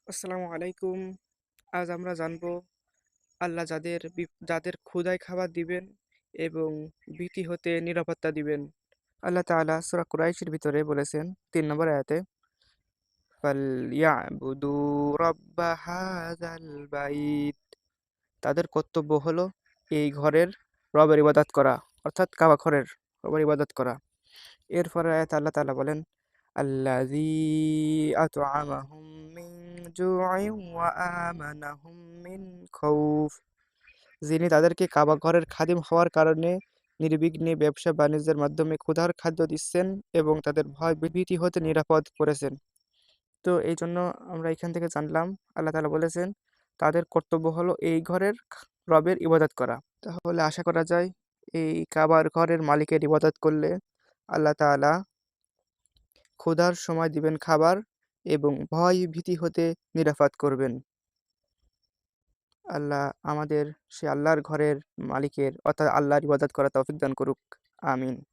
আসসালামু আলাইকুম। আজ আমরা জানব আল্লাহ যাদের ক্ষুধায় খাবার দিবেন এবং ভীতি হতে নিরাপত্তা দিবেন। আল্লাহ তাআলা সূরা কুরাইশের ভিতরে বলেছেন ৩ নম্বর আয়াতে, "ফালইয়াবুদু রাব্বা হাযাল বাইত।" তাদের কর্তব্য হলো এই ঘরের রবের ইবাদত করা, অর্থাৎ কাবা ঘরের রবের ইবাদত করা। এর পরের আয়াতে আল্লাহ তাআলা বলেন, আল্লাযী আত'আমাহুম মিন জু'ইন ওয়া আমানাহুম মিন খাউফ। যিনি তাদেরকে কাবা ঘরের খাদিম হওয়ার কারণে নির্বিঘ্নে ব্যবসা-বাণিজ্যের মাধ্যমে ক্ষুধার খাদ্য দিচ্ছেন এবং তাদের ভয়-ভীতি হতে নিরাপদ করেছেন। তো এইজন্য আমরা এখান থেকে জানলাম আল্লাহ তাআলা বলেছেন, তাদের কর্তব্য হলো এই ঘরের রবের ইবাদত করা। তাহলে আশা করা যায় এই কাবার ঘরের মালিকের ইবাদত করলে আল্লাহ তাআলা ক্ষুধার সময় দিবেন খাবার এবং ভয়-ভীতি হতে নিরাপদ করবেন। আল্লাহ আমাদের সে আল্লাহর ঘরের মালিকের অর্থাৎ আল্লাহর ইবাদত করার তৌফিক দান করুক। আমিন।